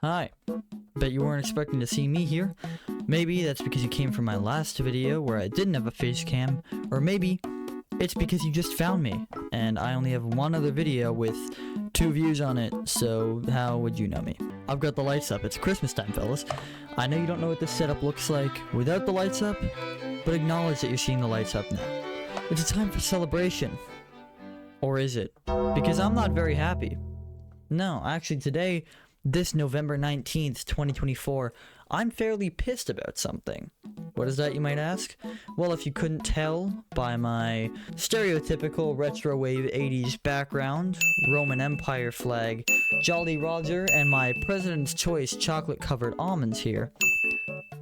Hi. Bet you weren't expecting to see me here. Maybe that's because you came from my last video where I didn't have a face cam, or maybe it's because you just found me, and I only have one other video with 2 views on it, so how would you know me? I've got the lights up. It's Christmas time, fellas. I know you don't know what this setup looks like without the lights up, but acknowledge that you're seeing the lights up now. It's a time for celebration. Or is it? Because I'm not very happy. No, actually today, this November 19th, 2024, I'm fairly pissed about something. What is that, you might ask? Well, if you couldn't tell by my stereotypical retro wave 80s background, Roman Empire flag, Jolly Roger, and my President's Choice chocolate-covered almonds here,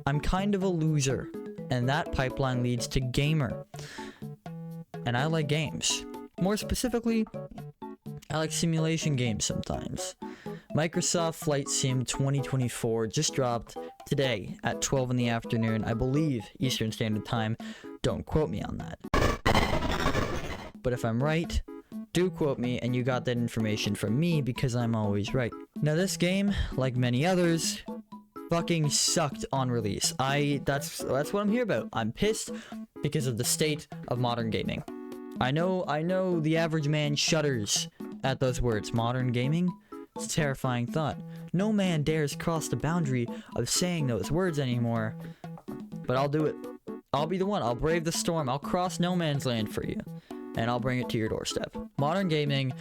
I'm kind of a loser, and that pipeline leads to gamer. And I like games. More specifically, I like simulation games sometimes. Microsoft Flight Sim 2024 just dropped today at 12 in the afternoon, I believe, Eastern Standard Time. Don't quote me on that. But if I'm right, do quote me, and you got that information from me because I'm always right. Now this game, like many others, fucking sucked on release. That's what I'm here about. I'm pissed because of the state of modern gaming. I know the average man shudders at those words, modern gaming. It's a terrifying thought. No man dares cross the boundary of saying those words anymore. But I'll do it. I'll be the one. I'll brave the storm. I'll cross no man's land for you. And I'll bring it to your doorstep. Modern gaming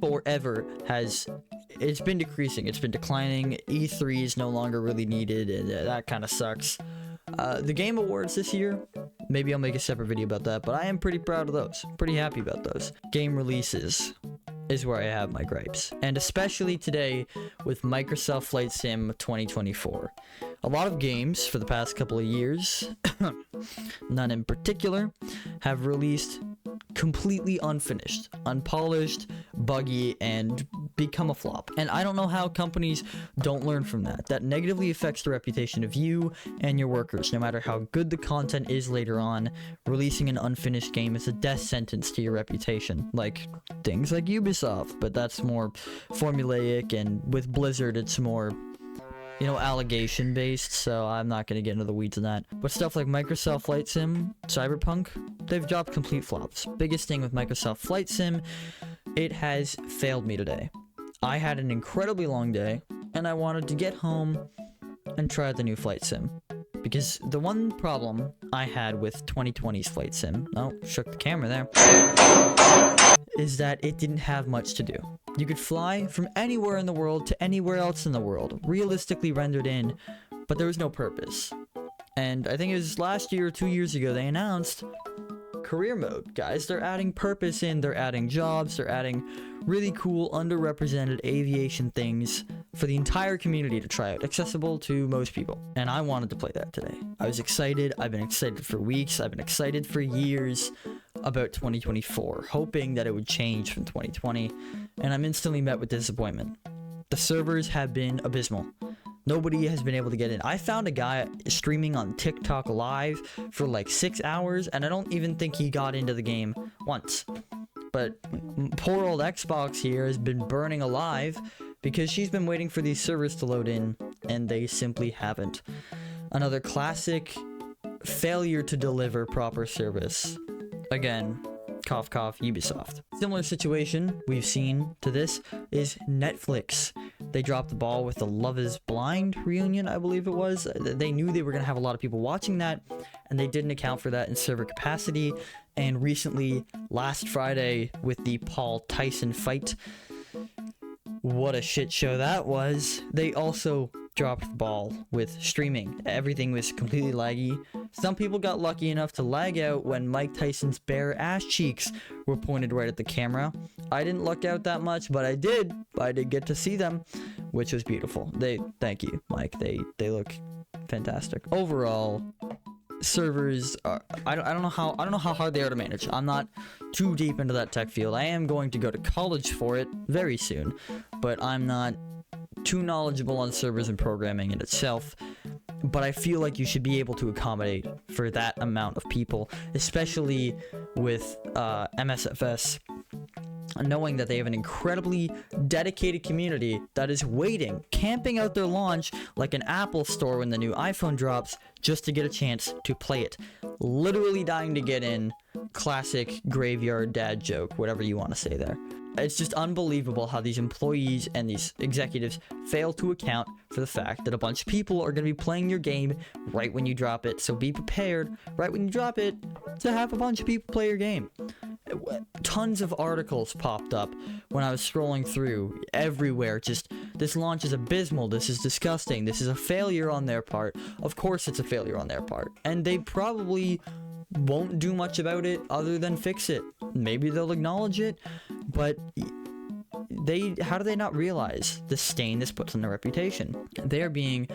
forever it's been decreasing. It's been declining. E3 is no longer really needed, and that kind of sucks. The Game Awards this year, maybe I'll make a separate video about that, but I am pretty proud of those. Pretty happy about those. Game releases is where I have my gripes. And especially today with Microsoft Flight Sim 2024. A lot of games for the past couple of years, none in particular, have released completely unfinished, unpolished, buggy, and become a flop. And I don't know how companies don't learn from that. That negatively affects the reputation of you and your workers. No matter how good the content is later on, releasing an unfinished game is a death sentence to your reputation. Like things like Ubisoft, but that's more formulaic, and with Blizzard it's more, you know, allegation based, so I'm not going to get into the weeds on that. But stuff like Microsoft Flight Sim, Cyberpunk, they've dropped complete flops. Biggest thing with Microsoft Flight Sim, it has failed me today. I had an incredibly long day, and I wanted to get home and try out the new Flight Sim. Because the one problem I had with 2020's Flight Sim, oh, shook the camera there, is that it didn't have much to do. You could fly from anywhere in the world to anywhere else in the world, realistically rendered in, but there was no purpose. And I think it was last year or 2 years ago they announced career mode. Guys, they're adding purpose in, they're adding jobs, they're adding really cool underrepresented aviation things for the entire community to try out, accessible to most people. And I wanted to play that today. I was excited. I've been excited for weeks. I've been excited for years about 2024, hoping that it would change from 2020, and I'm instantly met with disappointment. The servers have been abysmal. Nobody has been able to get in. I found a guy streaming on TikTok live for like 6 hours, and I don't even think he got into the game once. But poor old Xbox here has been burning alive because she's been waiting for these servers to load in, and they simply haven't. Another classic failure to deliver proper service. Again, cough cough, Ubisoft. Similar situation we've seen to this is Netflix. They dropped the ball with the Love is Blind reunion, I believe it was. They knew they were going to have a lot of people watching that, and they didn't account for that in server capacity. And recently, last Friday, with the Paul Tyson fight, what a shit show that was. They also dropped the ball with streaming. Everything was completely laggy. Some people got lucky enough to lag out when Mike Tyson's bare ass cheeks were pointed right at the camera. I didn't luck out that much, but I did get to see them, which was beautiful. Thank you, Mike. They look fantastic. Overall, servers are, I don't know how hard they are to manage. I'm not too deep into that tech field. I am going to go to college for it very soon, but I'm not too knowledgeable on servers and programming in itself. But I feel like you should be able to accommodate for that amount of people, especially with MSFS knowing that they have an incredibly dedicated community that is waiting, camping out their launch like an Apple store when the new iPhone drops, just to get a chance to play it. Literally dying to get in. Classic graveyard dad joke, whatever you want to say there. It's just unbelievable how these employees and these executives fail to account for the fact that a bunch of people are going to be playing your game right when you drop it. So be prepared right when you drop it to have a bunch of people play your game. Tons of articles popped up when I was scrolling through everywhere. Just, this launch is abysmal. This is disgusting. This is a failure on their part. Of course it's a failure on their part. And they probably won't do much about it other than fix it. Maybe they'll acknowledge it, but how do they not realize the stain this puts on their reputation? They are being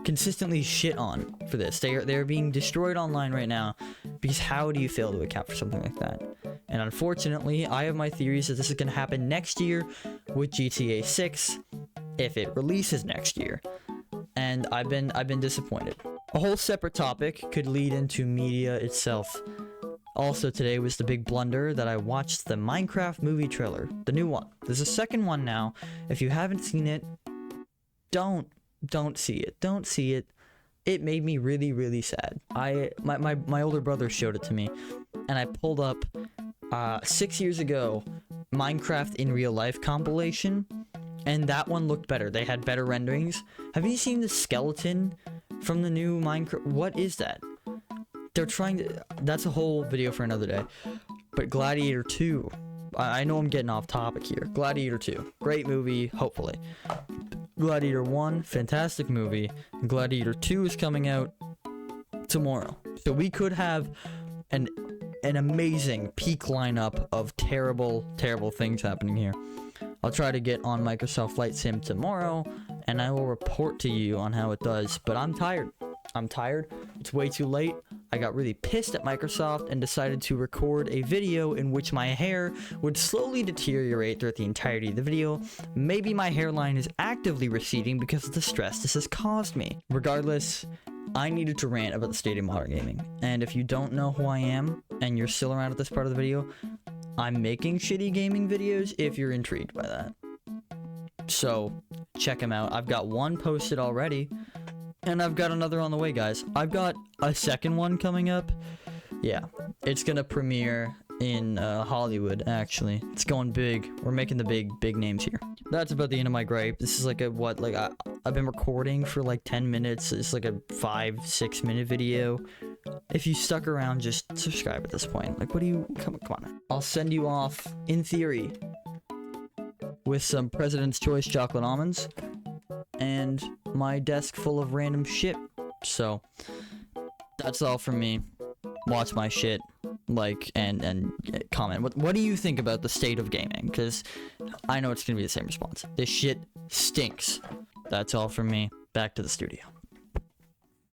consistently shit on for this. They are being destroyed online right now, because how do you fail to account for something like that? And unfortunately, I have my theories that this is going to happen next year with GTA 6 if it releases next year. And I've been disappointed. A whole separate topic could lead into media itself. Also today was the big blunder that I watched the Minecraft movie trailer, the new one. There's a second one now. If you haven't seen it, don't see it. Don't see it. It made me really, really sad. My older brother showed it to me, and I pulled up 6 years ago Minecraft in real life compilation, and that one looked better. They had better renderings. Have you seen the skeleton from the new Minecraft? What is that? They're trying to... That's a whole video for another day. But Gladiator 2... I know I'm getting off topic here. Gladiator 2. Great movie, hopefully. Gladiator 1, fantastic movie. Gladiator 2 is coming out tomorrow. So we could have an amazing peak lineup of terrible, terrible things happening here. I'll try to get on Microsoft Flight Sim tomorrow, and I will report to you on how it does. But I'm tired. It's way too late. I got really pissed at Microsoft and decided to record a video in which my hair would slowly deteriorate throughout the entirety of the video. Maybe my hairline is actively receding because of the stress this has caused me. Regardless, I needed to rant about the state of modern gaming. And if you don't know who I am, and you're still around at this part of the video, I'm making shitty gaming videos if you're intrigued by that. So, check them out. I've got one posted already. And I've got another on the way, guys. I've got a second one coming up. Yeah, it's gonna premiere in Hollywood, actually. It's going big. We're making the big names here. That's about the end of my gripe. This is like a, I've been recording for like 10 minutes. It's like a 5-6 minute video. If you stuck around, just subscribe at this point. Like, what do you, come on. I'll send you off, in theory, with some President's Choice chocolate almonds. And my desk full of random shit. So that's all from me. Watch my shit, like, and comment. What do you think about the state of gaming? Because I know it's gonna be the same response. This shit stinks. That's all from me. Back to the studio.